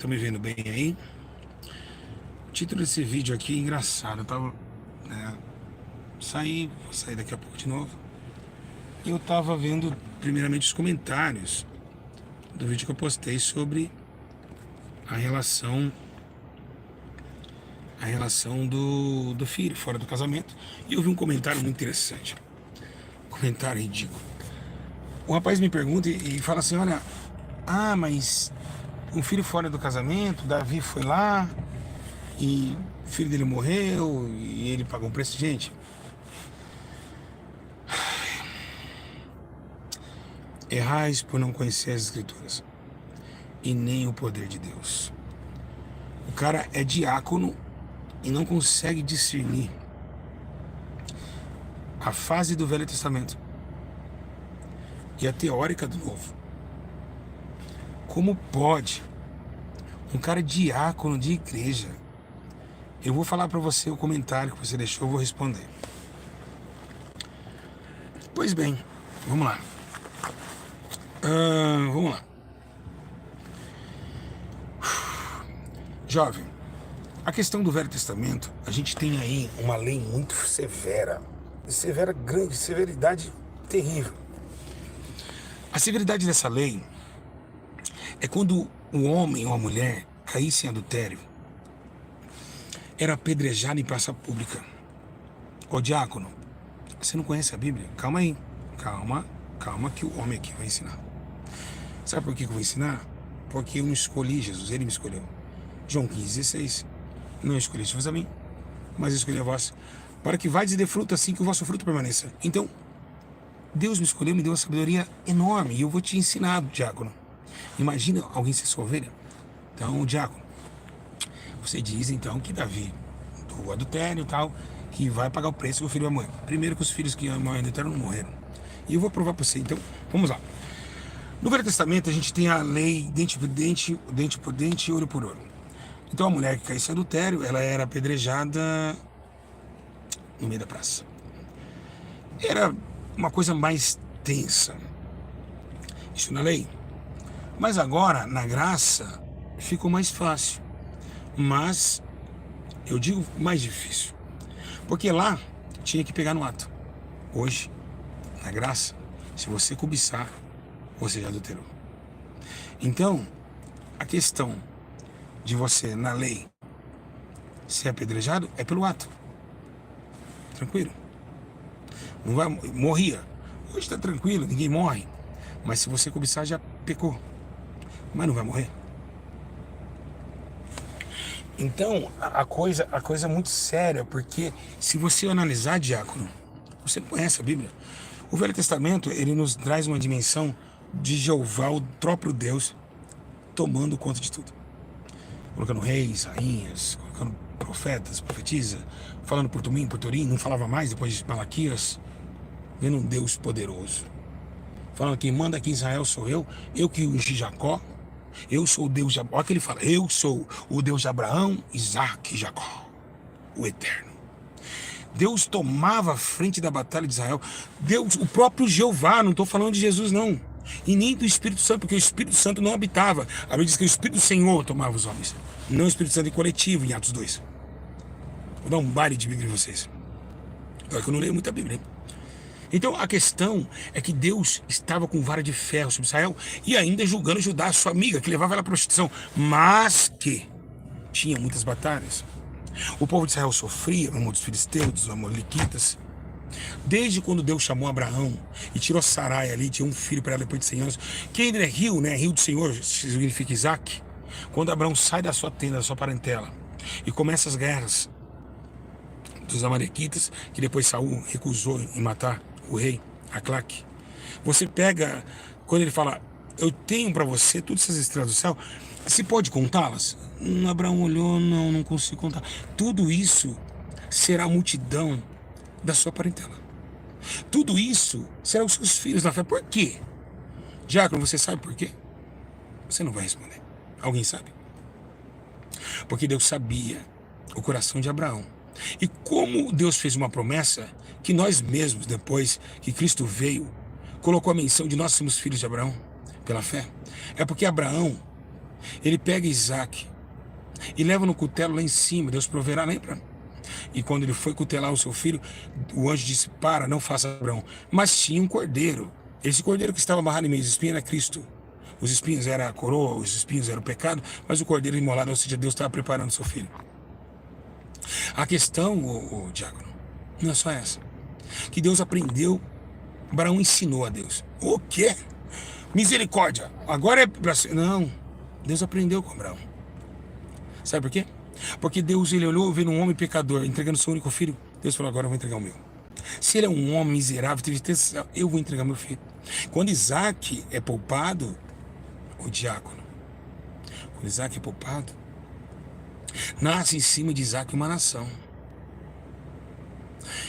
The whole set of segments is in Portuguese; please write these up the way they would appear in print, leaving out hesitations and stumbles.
Tá me vendo bem aí? O título desse vídeo aqui é engraçado. Eu tava, vou sair daqui a pouco de novo. E eu tava vendo primeiramente os comentários do vídeo que eu postei sobre a relação do filho fora do casamento. E eu vi um comentário muito interessante. Comentário ridículo. O rapaz me pergunta e fala assim: olha, mas um filho fora do casamento, Davi foi lá e o filho dele morreu e ele pagou um preço. Gente, errais por não conhecer as escrituras e nem o poder de Deus. O cara é diácono e não consegue discernir a fase do Velho Testamento e a teórica do Novo. Como pode um cara diácono de igreja? Eu vou falar para você o comentário que você deixou, eu vou responder. Pois bem, vamos lá. Vamos lá. Jovem, a questão do Velho Testamento, a gente tem aí uma lei muito severa, grande, severidade terrível. A severidade dessa lei é quando o homem ou a mulher caísse em adultério, era apedrejado em praça pública. Ô diácono, você não conhece a Bíblia? Calma aí, calma que o homem aqui vai ensinar. Sabe por que eu vou ensinar? Porque eu não escolhi Jesus, ele me escolheu. João 15,16. Não escolhi vos a mim, mas escolhi a vós, para que vades e dê fruto assim que o vosso fruto permaneça. Então, Deus me escolheu, me deu uma sabedoria enorme, e eu vou te ensinar, diácono. Imagina alguém ser sua ovelha. Então, diácono, você diz então que Davi, do adultério e tal, que vai pagar o preço que o filho vai morrer. Primeiro que os filhos que morreram no adultério não morreram. E eu vou provar para você. Então, vamos lá. No Velho Testamento a gente tem a lei dente por dente, dente por dente, olho por olho. Então a mulher que caísse em adultério, ela era apedrejada no meio da praça. Era uma coisa mais tensa. Isso na lei. Mas agora, na graça, ficou mais fácil. Mas, eu digo mais difícil. Porque lá, tinha que pegar no ato. Hoje, na graça, se você cobiçar, você já adulterou. Então, a questão de você, na lei, ser apedrejado é pelo ato. Tranquilo? Não vai, morria. Hoje está tranquilo, ninguém morre. Mas se você cobiçar, já pecou. Mas não vai morrer. Então, a coisa é muito séria, porque se você analisar, diácono, você não conhece a Bíblia. O Velho Testamento, ele nos traz uma dimensão de Jeová, o próprio Deus, tomando conta de tudo. Colocando reis, rainhas, colocando profetas, profetisa, falando por Tumim, por Turim, não falava mais depois de Malaquias, vendo um Deus poderoso. Falando que quem manda aqui em Israel sou eu que ungi Jacó, eu sou o Deus de Abraão. Olha que ele fala, eu sou o Deus de Abraão, Isaac e Jacó, o Eterno. Deus tomava a frente da batalha de Israel. Deus, o próprio Jeová, não estou falando de Jesus não, e nem do Espírito Santo, porque o Espírito Santo não habitava. A Bíblia diz que o Espírito do Senhor tomava os homens, não o Espírito Santo em coletivo, em Atos 2. Vou dar um baile de Bíblia em vocês. Olha que eu não leio muita Bíblia, hein? Então a questão é que Deus estava com vara de ferro sobre Israel e ainda julgando Judá, sua amiga, que levava ela à prostituição, mas que tinha muitas batalhas. O povo de Israel sofria no mundo dos filisteus, dos amalequitas. Desde quando Deus chamou Abraão e tirou Sarai ali, tinha um filho para ela depois de 100 anos, que ainda é rio, né? Rio do Senhor, significa Isaac. Quando Abraão sai da sua tenda, da sua parentela, e começa as guerras dos amalequitas, que depois Saul recusou em matar o rei Aclaque. Você pega, quando ele fala, eu tenho para você todas essas estrelas do céu, você pode contá-las? Abraão olhou, não consigo contar. Tudo isso será a multidão da sua parentela. Tudo isso será os seus filhos na fé. Por quê? Diácono, você sabe por quê? Você não vai responder. Alguém sabe? Porque Deus sabia o coração de Abraão. E como Deus fez uma promessa, que nós mesmos, depois que Cristo veio, colocou a menção de nós sermos filhos de Abraão, pela fé, é porque Abraão Ele pega Isaac e leva no cutelo lá em cima. Deus proverá, lembra? E quando ele foi cutelar o seu filho, o anjo disse: para, não faça, Abraão. Mas tinha um cordeiro. Esse cordeiro que estava amarrado em meio dos espinhos era Cristo. Os espinhos eram a coroa, os espinhos eram o pecado, mas o cordeiro imolado, ou seja, Deus estava preparando o seu filho. A questão, o diácono, não é só essa. Que Deus aprendeu, Abraão ensinou a Deus. O quê? Misericórdia. Agora é pra... Não. Deus aprendeu com Abraão. Sabe por quê? Porque Deus, ele olhou vendo um homem pecador entregando seu único filho. Deus falou: agora eu vou entregar o meu. Se ele é um homem miserável, eu vou entregar meu filho. Quando Isaac é poupado, o diácono, quando Isaac é poupado, nasce em cima de Isaac uma nação.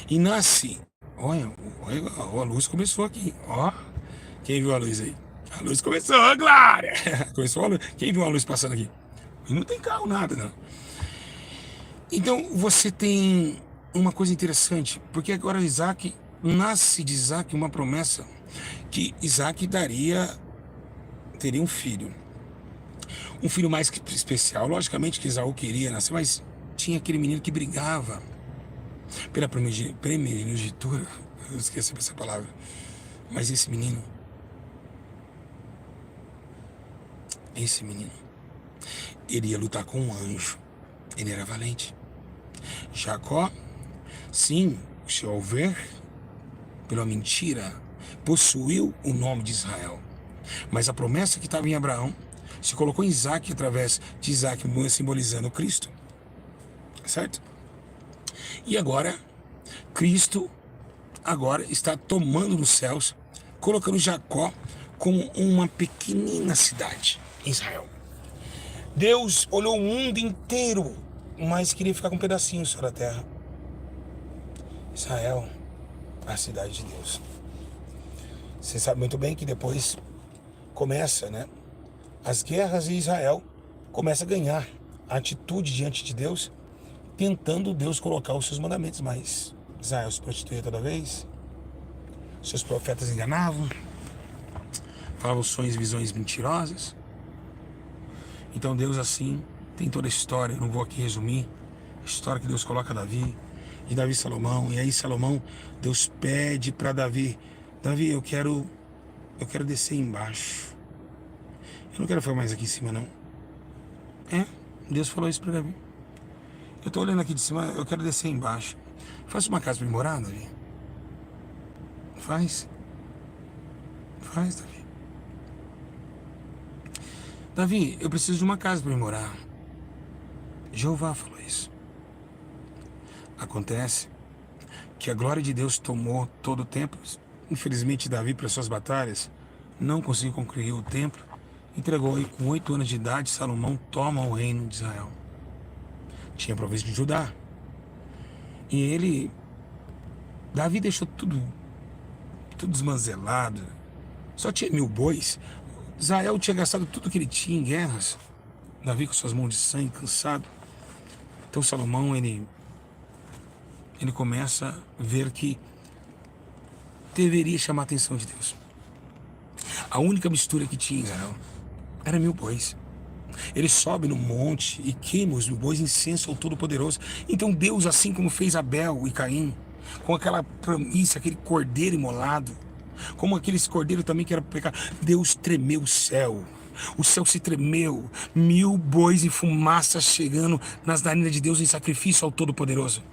E nasce, olha, a luz começou aqui, ó. Quem viu a luz aí? A luz começou, Glória! Começou a luz. Quem viu a luz passando aqui? E não tem carro, nada, não. Então, você tem uma coisa interessante, porque agora Isaac, nasce de Isaac uma promessa que Isaac teria um filho. Um filho mais especial. Logicamente que Esaú queria nascer, mas tinha aquele menino que brigava pela primogenitura. Eu esqueci essa palavra. Mas esse menino, ele ia lutar com um anjo. Ele era valente. Jacó, sim, se houver, pela mentira, possuiu o nome de Israel. Mas a promessa que estava em Abraão se colocou em Isaac através de Isaac, simbolizando Cristo. Certo? E agora, Cristo agora está tomando nos céus, colocando Jacó como uma pequenina cidade em Israel. Deus olhou o mundo inteiro, mas queria ficar com um pedacinho só da terra. Israel, a cidade de Deus. Você sabe muito bem que depois começa, né? As guerras e Israel começa a ganhar a atitude diante de Deus, tentando Deus colocar os seus mandamentos, mas Israel se prostituía toda vez, seus profetas enganavam, falavam sonhos e visões mentirosas. Então Deus assim tem toda a história, eu não vou aqui resumir, a história que Deus coloca Davi, e Davi e Salomão, e aí Salomão, Deus pede para Davi: Davi, eu quero descer embaixo, eu não quero ficar mais aqui em cima não. Deus falou isso para Davi: eu tô olhando aqui de cima, eu quero descer embaixo. Faz uma casa para mim morar, Davi. Faz, Davi. Davi, eu preciso de uma casa para mim morar. Jeová falou isso. Acontece que a glória de Deus tomou todo o templo. Infelizmente, Davi, para suas batalhas, não conseguiu concluir o templo. Entregou aí com 8 anos de idade, Salomão toma o reino de Israel. Tinha a província de Judá. E Davi deixou tudo desmanzelado. Só tinha 1000 bois. Israel tinha gastado tudo que ele tinha em guerras. Davi com suas mãos de sangue, cansado. Então Salomão, ele começa a ver que deveria chamar a atenção de Deus. A única mistura que tinha em Israel era 1000 bois. Ele sobe no monte e queima os 1000 bois, incenso ao Todo-Poderoso. Então Deus, assim como fez Abel e Caim, com aquela promessa, aquele cordeiro imolado, como aqueles cordeiros também que era pecado, Deus tremeu o céu se tremeu, 1000 bois e fumaça chegando nas narinas de Deus em sacrifício ao Todo-Poderoso.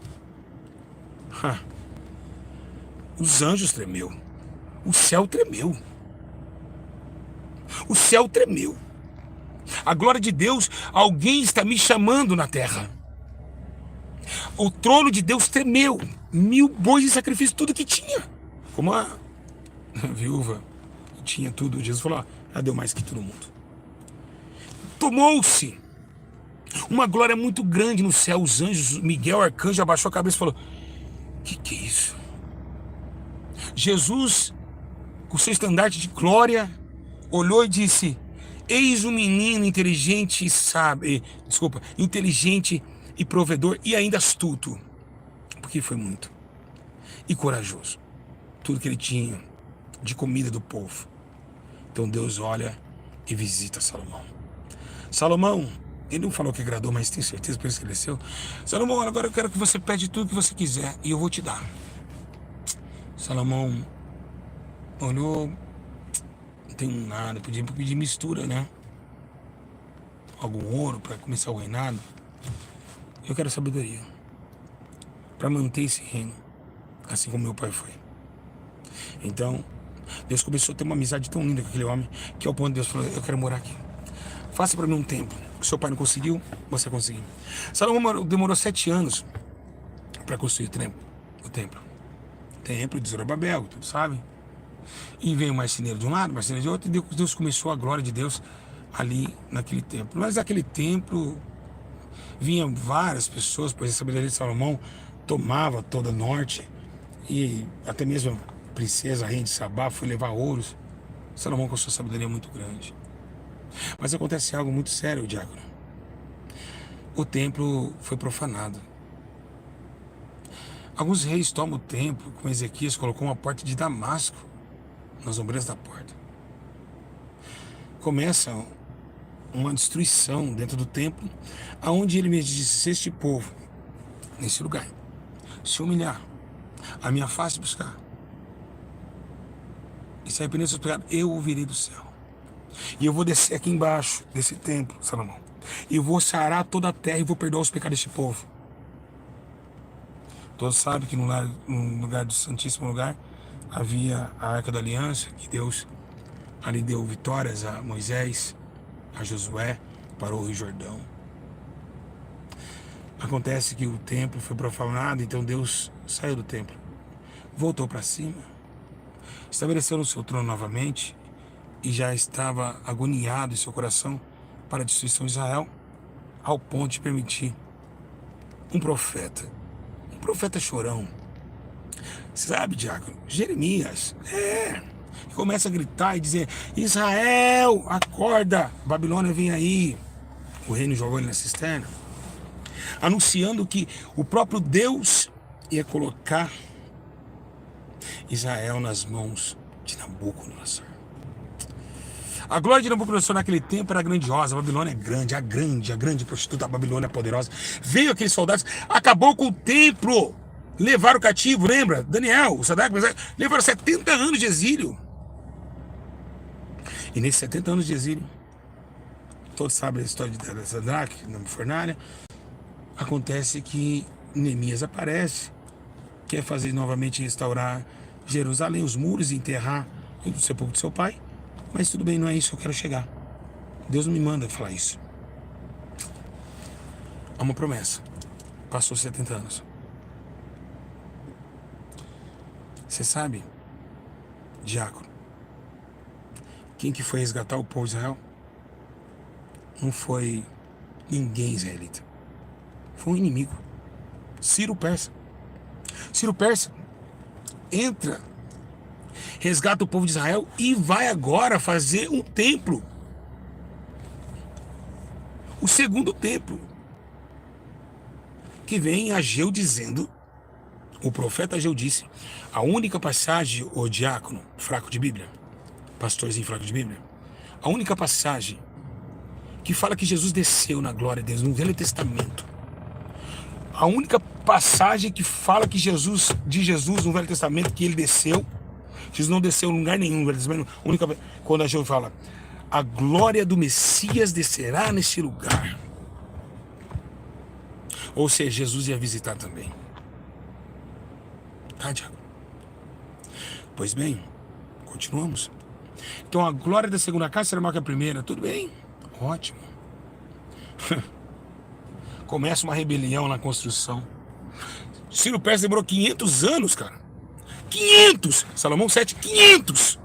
Os anjos tremeu, o céu tremeu, a glória de Deus, alguém está me chamando na terra. O trono de Deus tremeu, 1000 bois de sacrifício, tudo que tinha. Como a viúva que tinha tudo, Jesus falou: ela deu mais que todo mundo. Tomou-se uma glória muito grande no céu. Os anjos, Miguel, o arcanjo, abaixou a cabeça e falou: que é isso? Jesus, com seu estandarte de glória, olhou e disse: eis um menino inteligente inteligente e provedor e ainda astuto, porque foi muito, e corajoso. Tudo que ele tinha de comida do povo. Então Deus olha e visita Salomão. Salomão, ele não falou que agradou, mas tenho certeza, por isso que ele desceu. Salomão, agora eu quero que você pede tudo que você quiser e eu vou te dar. Salomão olhou, não tenho nada, podia pedir mistura, né? Algum ouro para começar o reinado. Eu quero sabedoria para manter esse reino, assim como meu pai foi. Então, Deus começou a ter uma amizade tão linda com aquele homem, que ao ponto de Deus falou, eu quero morar aqui. Faça para mim um templo. O seu pai não conseguiu, você conseguiu. Salomão demorou 7 anos para construir o templo. Templo de Zorobabel, todos sabem. E veio um marceneiro de um lado, marceneiro de outro, e Deus começou a glória de Deus ali naquele templo. Mas aquele templo vinham várias pessoas, pois a sabedoria de Salomão tomava toda o norte, e até mesmo a princesa, a rainha de Sabá, foi levar ouros. Salomão com sua sabedoria muito grande. Mas acontece algo muito sério, diácono. O templo foi profanado. Alguns reis tomam o templo, como Ezequias colocou uma porta de damasco nas ombreiras da porta. Começa uma destruição dentro do templo, aonde ele me disse, se este povo, nesse lugar, se humilhar, a minha face buscar, e se arrepender dos seus pecados, eu o virei do céu. E eu vou descer aqui embaixo desse templo, Salomão, e vou sarar toda a terra e vou perdoar os pecados deste povo. Todos sabem que no lugar do Santíssimo Lugar havia a Arca da Aliança, que Deus ali deu vitórias a Moisés, a Josué, parou o Rio Jordão. Acontece que o templo foi profanado, então Deus saiu do templo, voltou para cima, estabeleceu no seu trono novamente e já estava agoniado em seu coração para a destruição de Israel, ao ponto de permitir um profeta chorão, sabe, diácono? Jeremias, que começa a gritar e dizer, Israel, acorda, Babilônia vem aí. O reino jogou ele na cisterna, anunciando que o próprio Deus ia colocar Israel nas mãos de Nabucodonosor. A glória de Nabucodonosor naquele tempo era grandiosa. A Babilônia é grande, a grande prostituta, a Babilônia é poderosa. Veio aqueles soldados, acabou com o templo, levaram o cativo, lembra? Daniel, o Sadraque, levaram 70 anos de exílio. E nesses 70 anos de exílio, todos sabem a história de Sadraque, na fornalha, acontece que Neemias aparece, quer fazer novamente restaurar Jerusalém, os muros, e enterrar o sepulcro de seu pai. Mas tudo bem, não é isso que eu quero chegar. Deus não me manda falar isso. Há uma promessa. Passou 70 anos. Você sabe, diácono, quem que foi resgatar o povo de Israel? Não foi ninguém israelita. Foi um inimigo. Ciro Persa. Ciro Persa entra, resgata o povo de Israel e vai agora fazer um templo. O segundo templo. Que vem Ageu dizendo, o profeta Ageu disse, a única passagem, o diácono fraco de Bíblia, pastorzinho fraco de Bíblia, a única passagem que fala que Jesus desceu na glória de Deus no Velho Testamento, a única passagem que fala que Jesus no Velho Testamento, que ele desceu, Jesus não desceu em lugar nenhum no Velho Testamento, quando Ageu fala, a glória do Messias descerá neste lugar. Ou seja, Jesus ia visitar também. Tá, Diago? Pois bem, continuamos. Então a glória da segunda casa será maior que a primeira. Tudo bem, ótimo. Começa uma rebelião na construção. Ciro Persa demorou 500 anos, cara. 500! Salomão 7, 500!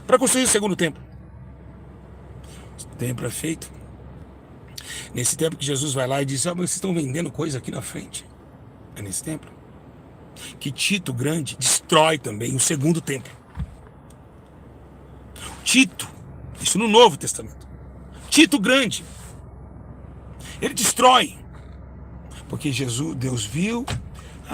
Para construir o segundo templo. O templo é feito. Nesse templo que Jesus vai lá e diz, mas vocês estão vendendo coisa aqui na frente. É nesse templo que Tito Grande destrói também o segundo templo. Tito, isso no Novo Testamento. Tito Grande, ele destrói. Porque Deus viu,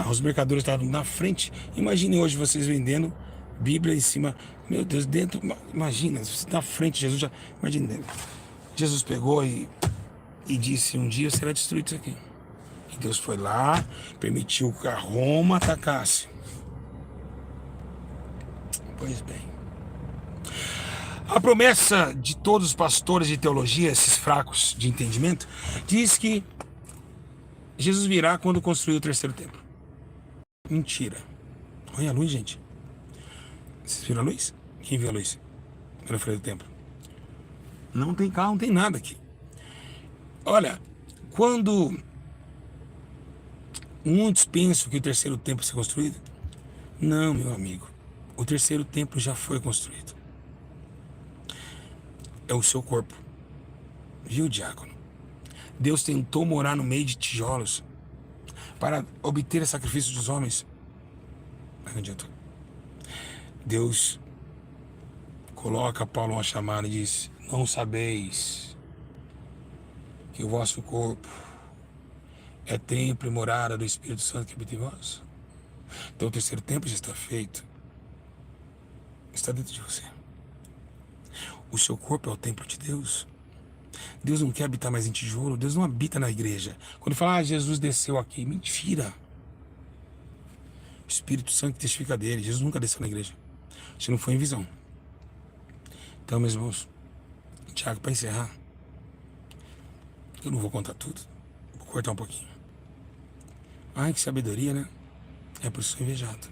os mercadores estavam na frente. Imagine hoje vocês vendendo Bíblia em cima. Meu Deus, dentro, imagina, na frente, Jesus já, imagine dentro. Jesus pegou e disse, um dia será destruído isso aqui. E Deus foi lá, permitiu que a Roma atacasse. Pois bem. A promessa de todos os pastores de teologia, esses fracos de entendimento, diz que Jesus virá quando construir o terceiro templo. Mentira. Olha a luz, gente. Vocês viram a luz? Quem viu a luz? Quando eu falei do templo. Não tem carro, não tem nada aqui. Olha, quando muitos pensam que o terceiro templo vai ser construído, não, meu amigo. O terceiro templo já foi construído. É o seu corpo. Viu, diácono? Deus tentou morar no meio de tijolos para obter o sacrifício dos homens. Mas não adiantou. Deus coloca Paulo uma chamada e diz, não sabeis que o vosso corpo é templo e morada do Espírito Santo que habita em vós? Então o terceiro templo já está feito. Está dentro de você. O seu corpo é o templo de Deus. Deus não quer habitar mais em tijolo. Deus não habita na igreja. Quando fala, Jesus desceu aqui. Mentira. O Espírito Santo testifica dele. Jesus nunca desceu na igreja. Isso não foi em visão. Então, meus irmãos, Tiago, para encerrar, eu não vou contar tudo. Vou cortar um pouquinho. Ai, que sabedoria, né? É por isso que eu sou invejado.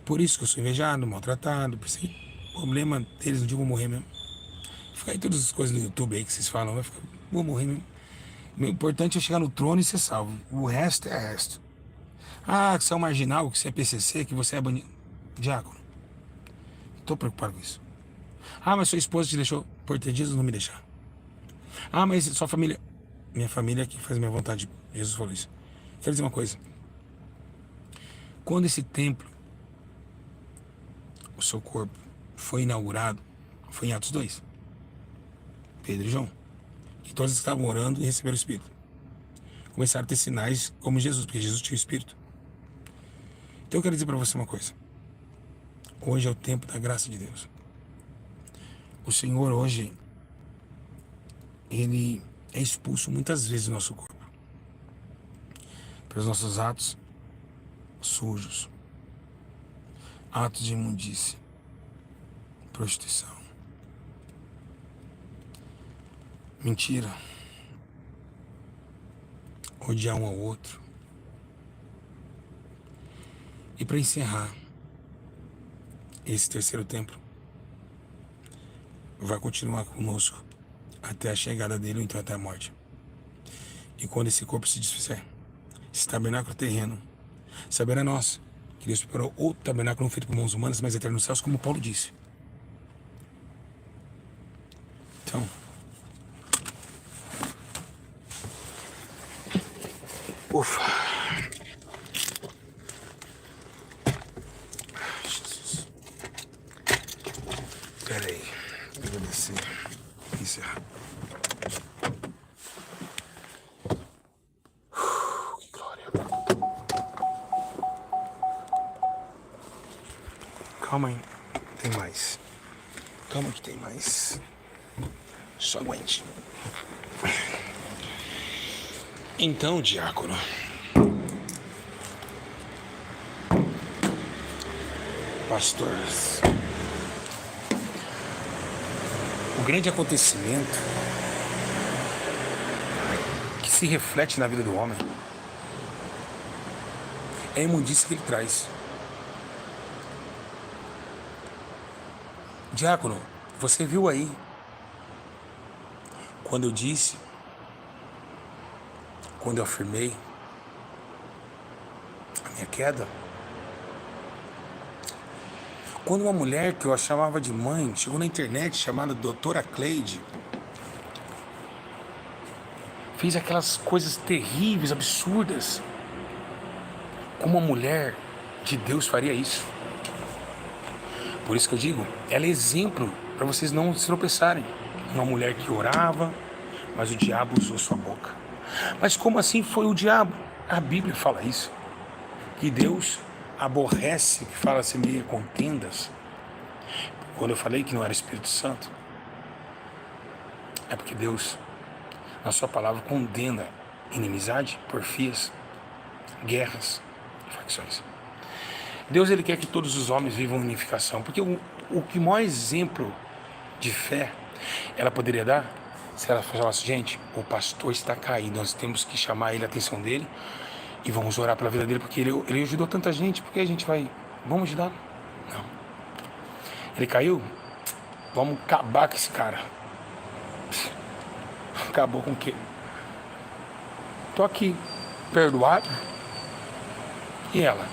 Por isso que eu sou invejado, maltratado. Por isso que o problema deles, um dia eu vou morrer mesmo. Fica aí todas as coisas no YouTube aí que vocês falam, vou morrer mesmo. O importante é chegar no trono e ser salvo. O resto é resto. Ah, que você é um marginal, que você é PCC, que você é banido. Diácono, estou preocupado com isso. Ah, mas sua esposa te deixou por ter Jesus não me deixar. Ah, mas sua família... Minha família é que faz minha vontade. Jesus falou isso. Quero dizer uma coisa. Quando esse templo, o seu corpo, foi inaugurado, foi em Atos 2. Pedro e João. E todos estavam orando e receberam o Espírito. Começaram a ter sinais como Jesus, porque Jesus tinha o Espírito. Então eu quero dizer para você uma coisa. Hoje é o tempo da graça de Deus. O Senhor hoje, Ele é expulso muitas vezes do nosso corpo. Pelos nossos atos sujos. Atos de imundície. Prostituição. Mentira. Odiar um ao outro. E para encerrar, esse terceiro templo vai continuar conosco até a chegada dele, ou então até a morte. E quando esse corpo se desfizer, esse tabernáculo terreno saberá nós que Deus preparou outro tabernáculo não feito por mãos humanas, mas eterno nos céus, como Paulo disse. Então, ufa. Jesus. Pera aí. Eu vou descer. Encerrar. Que glória. Calma aí. Tem mais. Calma que tem mais. Só aguente. Então, diácono, pastores, o grande acontecimento que se reflete na vida do homem é a imundície que ele traz. Diácono, você viu aí quando eu disse, quando eu afirmei a minha queda? Quando uma mulher que eu chamava de mãe chegou na internet chamada Doutora Cleide, fez aquelas coisas terríveis, absurdas. Como uma mulher de Deus faria isso? Por isso que eu digo, ela é exemplo para vocês não se tropeçarem. Uma mulher que orava, mas o diabo usou sua boca. Mas como assim foi o diabo? A Bíblia fala isso. Que Deus aborrece que fala semeia contendas. Quando eu falei que não era Espírito Santo, É porque Deus, na sua palavra, condena inimizade, porfias, guerras e facções. Deus, ele quer que todos os homens vivam em unificação, porque o que maior exemplo de fé ela poderia dar, se ela falasse, gente, o pastor está caído, nós temos que chamar ele, a atenção dele, e vamos orar pela vida dele, porque ele ajudou tanta gente, porque a gente vai, vamos ajudar? Não. Ele caiu? Vamos acabar com esse cara. Acabou com o quê? Tô aqui, perdoado, e ela?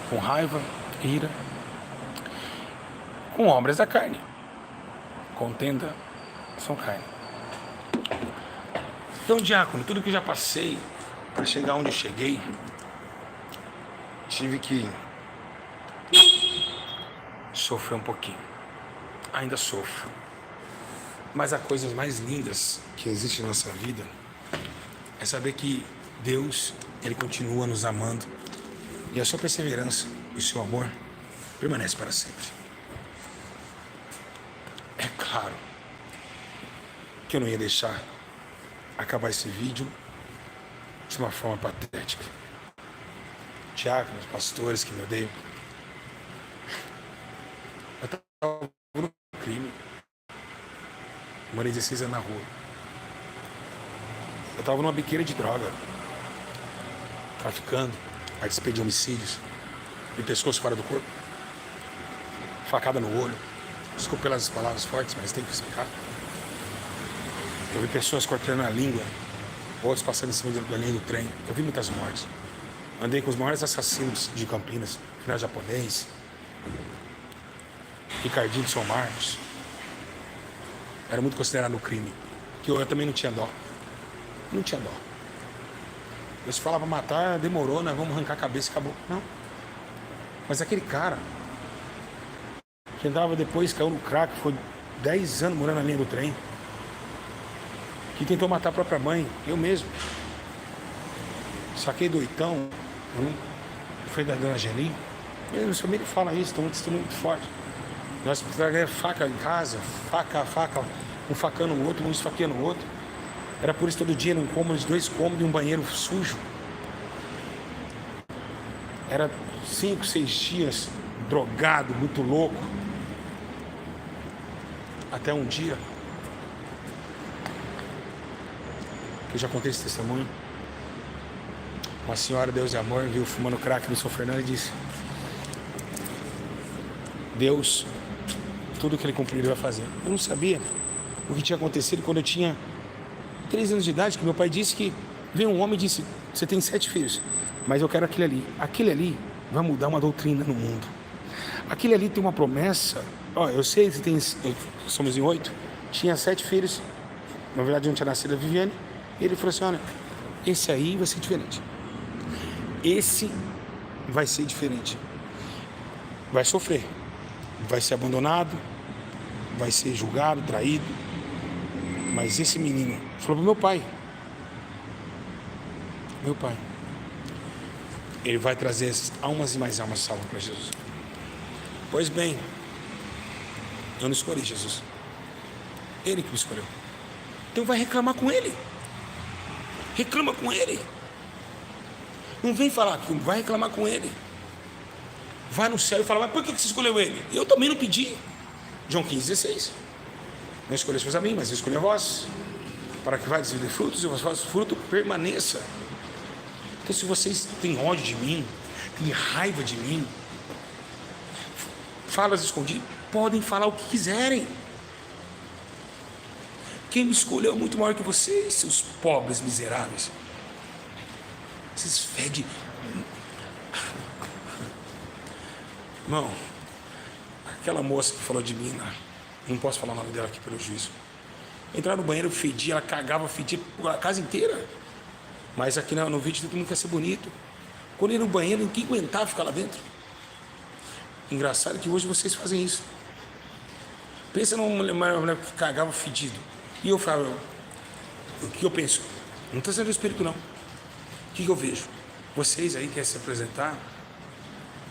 Com raiva, ira, com obras da carne. Contenda são carne. Então, diácono, tudo que eu já passei para chegar onde eu cheguei, tive que sofrer um pouquinho. Ainda sofro. Mas as coisas mais lindas que existem na nossa vida é saber que Deus, ele continua nos amando e a sua perseverança e o seu amor permanece para sempre. É claro que eu não ia deixar acabar esse vídeo de uma forma patética. Diáconos, pastores que me odeiam. Eu estava no crime. Morei 16 anos na rua. Eu estava numa biqueira de droga, traficando, participei de homicídios, de pescoço fora do corpo, facada no olho. Desculpa pelas palavras fortes, mas tem que explicar. Eu vi pessoas cortando a língua, outros passando em cima da linha do trem. Eu vi muitas mortes. Andei com os maiores assassinos de Campinas, final japonês, Ricardinho de São Marcos. Era muito considerado um crime, que eu também não tinha dó. Não tinha dó. Eu se falava matar, demorou, nós vamos arrancar a cabeça e acabou. Não. Mas aquele cara que andava depois, caiu no crack, ficou 10 anos morando na linha do trem, que tentou matar a própria mãe, eu mesmo. Saquei do Oitão, foi da dona Geni. Minha família fala isso, tem um testemunho muito forte. Nós trabalhamos faca em casa, faca, um facando o outro, um esfaqueando o outro. Era por isso todo dia, num cômodo, 2 cômodos e um banheiro sujo. Era 5, 6 dias, drogado, muito louco. Até um dia, que eu já contei esse testemunho, uma senhora, Deus e amor, viu fumando crack no São Fernando e disse: Deus, tudo que ele cumprir ele vai fazer. Eu não sabia o que tinha acontecido quando eu tinha 3 anos de idade, que meu pai disse que veio um homem e disse: você tem 7 filhos, mas eu quero aquele ali. Aquele ali vai mudar uma doutrina no mundo. Aquele ali tem uma promessa. Ó, eu sei que somos em 8, tinha 7 filhos, na verdade não tinha nascido a Viviane, e ele falou assim: olha, esse aí vai ser diferente. Esse vai ser diferente. Vai sofrer, vai ser abandonado, vai ser julgado, traído. Mas esse menino falou pro meu pai, ele vai trazer almas e mais almas salvas para Jesus. Pois bem, eu não escolhi Jesus, ele que me escolheu. Então vai reclamar com ele. Reclama com ele. Não vem falar aqui, vai reclamar com ele. Vai no céu e fala: mas por que você escolheu ele? Eu também não pedi. João 15,16. Não escolheste a mim, mas eu escolhi a vós, para que vades de frutos e o vosso fruto permaneça. Então, se vocês têm ódio de mim, têm raiva de mim, falas escondidas, podem falar o que quiserem. Quem me escolheu é muito maior que vocês, seus pobres miseráveis. Vocês fedem. Irmão, aquela moça que falou de mim, não posso falar o nome dela aqui pelo juízo. Entrar no banheiro, fedia, ela cagava, fedia a casa inteira. Mas aqui no vídeo todo mundo quer ser bonito. Quando ia no banheiro, ninguém aguentava ficar lá dentro. Engraçado que hoje vocês fazem isso. Pensa numa mulher que cagava fedido. E eu falo, o que eu penso? Não está sendo o espírito, não. O que eu vejo? Vocês aí querem se apresentar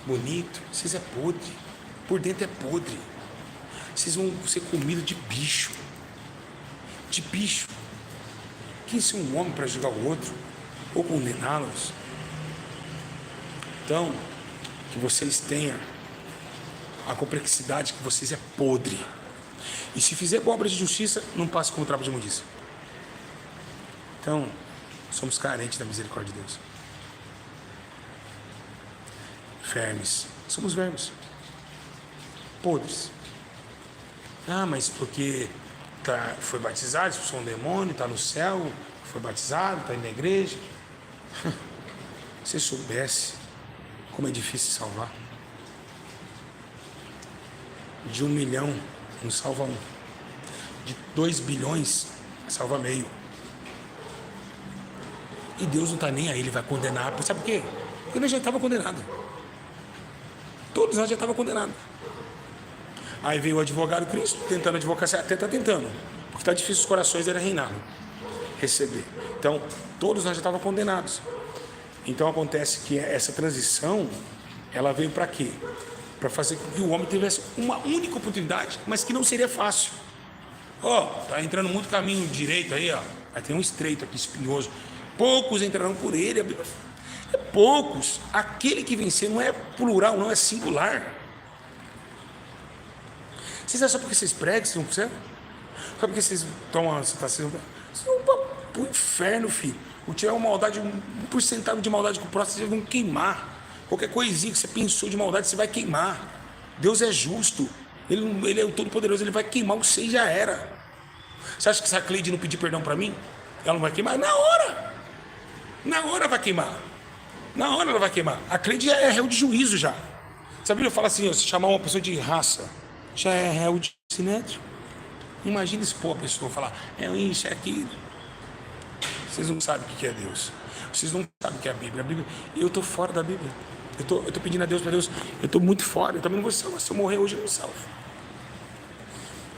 bonito, vocês é podre. Por dentro é podre. Vocês vão ser comidos de bicho. de bicho. Quem é um homem para julgar o outro ou condená-los? Então, que vocês tenham a complexidade que vocês é podre. E se fizer obra de justiça, não passe como trapo de imundícia. Então, somos carentes da misericórdia de Deus. Vermes. Somos vermes. Podres. Ah, mas porque foi batizado, expulsou um demônio, está no céu, foi batizado, está indo na igreja. Se soubesse como é difícil salvar. De 1 milhão, não salva um. De 2 bilhões, salva meio. E Deus não está nem aí, Ele vai condenar. Sabe por quê? Porque nós já estávamos condenados. Todos nós já estávamos condenados. Aí veio o advogado Cristo, tentando advocar, até está tentando. Porque está difícil os corações dele reinar, receber. Então, todos nós já estávamos condenados. Então acontece que essa transição, ela veio para quê? Para fazer com que o homem tivesse uma única oportunidade, mas que não seria fácil. Tá entrando muito caminho direito aí, Aí tem um estreito aqui, espinhoso. Poucos entrarão por ele. É poucos. Aquele que vencer não é plural, não é singular. Vocês acham porque vocês pregam, vocês não precisam? Só porque vocês tomam... Vocês vão para o inferno, filho. Se tiver uma maldade, 1% de maldade com o próximo, vocês vão queimar. Qualquer coisinha que você pensou de maldade, você vai queimar. Deus é justo. Ele é o Todo-Poderoso, Ele vai queimar você e já era. Você acha que se a Cleide não pedir perdão para mim, ela não vai queimar? Na hora vai queimar. Na hora ela vai queimar. A Cleide é réu de juízo já. Sabe, eu falo assim, se chamar uma pessoa de raça, já é réu de sinétrio. Imagina expor a pessoa, falar, isso, é aquilo. Vocês não sabem o que é Deus. Vocês não sabem o que é a Bíblia. Eu estou fora da Bíblia. Eu tô pedindo a Deus, para Deus, eu estou muito fora. Eu também não vou salvar. Se eu morrer hoje, eu não salvo.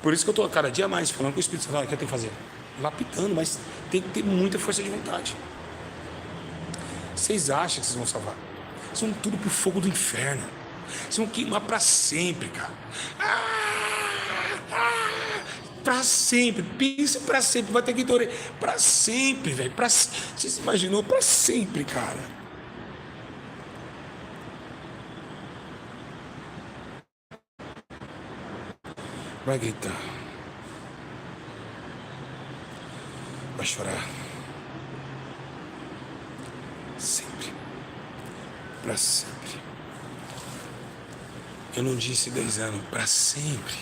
Por isso que eu estou cada dia mais falando com o Espírito Santo, o que eu tenho que fazer? Lapidando, mas tem que ter muita força de vontade. Vocês acham que vocês vão salvar? Vocês vão tudo pro fogo do inferno. Vocês vão queimar para sempre, cara. Para sempre, pensa para sempre, vai ter que doer para sempre, velho. Você se imaginou? Para sempre, cara. Vai gritar, vai chorar, sempre, para sempre. Eu não disse 10 anos, para sempre.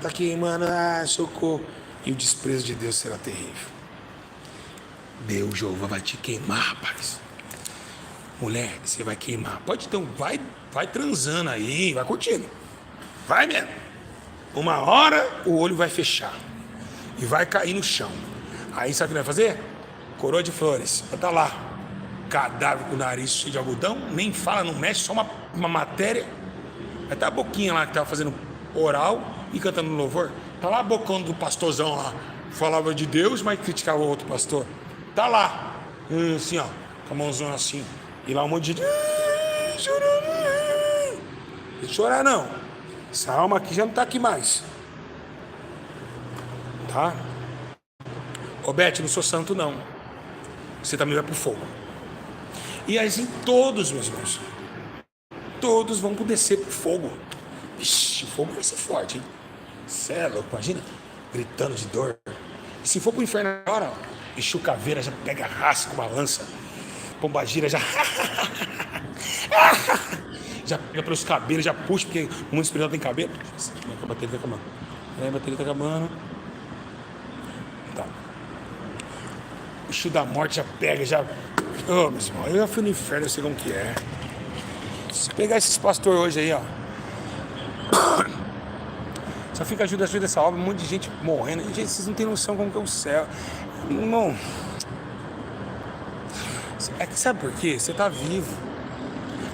Tá queimando, socorro. E o desprezo de Deus será terrível. Deus, Jeová, vai te queimar, rapaz. Mulher, você vai queimar. Pode então, vai transando aí, vai curtindo. Vai mesmo. Uma hora o olho vai fechar. E vai cair no chão. Aí sabe o que vai fazer? Coroa de flores. Vai estar lá. Cadáver com o nariz cheio de algodão. Nem fala, não mexe, só uma matéria. Vai estar a boquinha lá que estava fazendo oral e cantando louvor. Tá lá a bocão do pastorzão lá. Falava de Deus, mas criticava o outro pastor. Tá lá. Assim, ó. Com a mãozona assim. E lá um monte de gente. Chorando. Não chorar não. Essa alma aqui já não tá aqui mais. Tá? Ô Beth, não sou santo não. Você também vai pro fogo. E assim todos, meus irmãos. Todos vão descer pro fogo. Ixi, o fogo vai ser forte, hein? Cê é louco, imagina. Gritando de dor. E se for pro inferno agora, Exu Caveira já pega a raça com uma lança. Pombagira já. Já pega pelos cabelos, já puxa, porque o mundo espiritual tem cabelo. A bateria tá acabando. A bateria tá acabando. Tá. O Exu da morte já pega, já. Ô, meu irmão, eu já fui no inferno, eu sei como que é. Se pegar esses pastores hoje aí, ó. Só fica ajuda essa obra, um monte de gente morrendo. Gente, vocês não têm noção como que é o céu. Irmão. É que sabe por quê? Você tá vivo.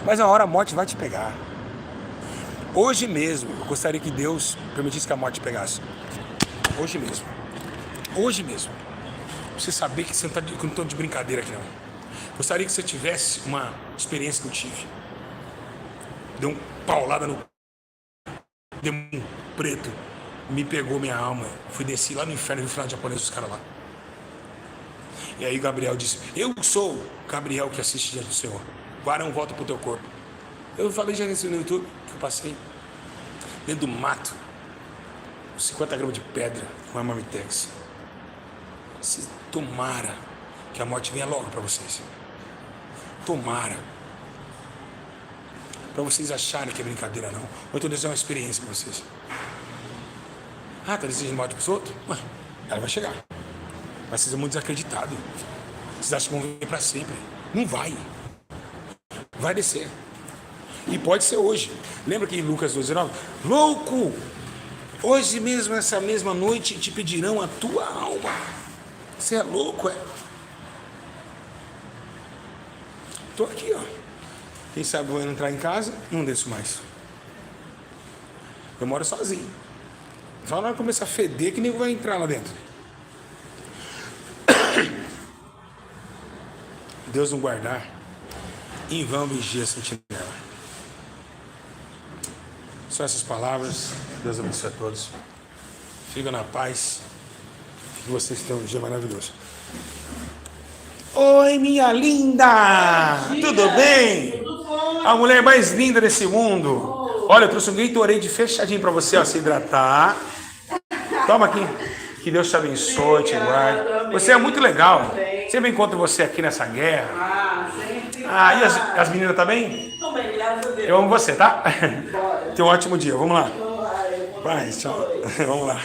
Mas na hora a morte vai te pegar. Hoje mesmo, eu gostaria que Deus permitisse que a morte te pegasse. Hoje mesmo. Hoje mesmo. Pra você saber que você não tô de brincadeira aqui não. Gostaria que você tivesse uma experiência que eu tive. Deu uma paulada no demônio preto. me pegou minha alma. Fui descer lá no inferno e vi o final japonês dos caras lá. E aí Gabriel disse, eu sou Gabriel que assiste diante do Senhor. Varão, volta pro teu corpo. Eu falei já nesse no YouTube, que eu passei dentro do mato, 50 gramas de pedra, uma marmitex. Tomara que a morte venha logo para vocês. Tomara. Para vocês acharem que é brincadeira não. Ou então Deus é uma experiência para vocês. Ah, tá desejando morte para os outros? Ué, ela vai chegar. Mas vocês são muito desacreditados. Vocês acham que vão viver para sempre. Não vai. Vai descer. E pode ser hoje. Lembra que em Lucas 12:9? Louco! Hoje mesmo, nessa mesma noite, te pedirão a tua alma. Você é louco, é? Tô aqui, ó. Quem sabe vou entrar em casa, não desço mais. Eu moro sozinho. Só na hora que começar a feder que nego vai entrar lá dentro. Deus não guardar, em vão vigia a sentinela. Só essas palavras. Deus abençoe a todos. Fica na paz. Que vocês tenham um dia maravilhoso. Oi, minha linda! Tudo bem? Tudo bom? A mulher mais linda desse mundo. Olha, eu trouxe um Gatorade fechadinho pra você, ó, se hidratar. Toma aqui. Que Deus te abençoe, te guarde. Você é muito legal. Sempre encontro você aqui nessa guerra. Ah, sempre. Ah, e as meninas também? Tô bem, graças a Deus. Eu amo você, tá? Bora. Tenha um ótimo dia. Vamos lá. Vamos lá, eu vou- Vai, tchau. Vamos lá.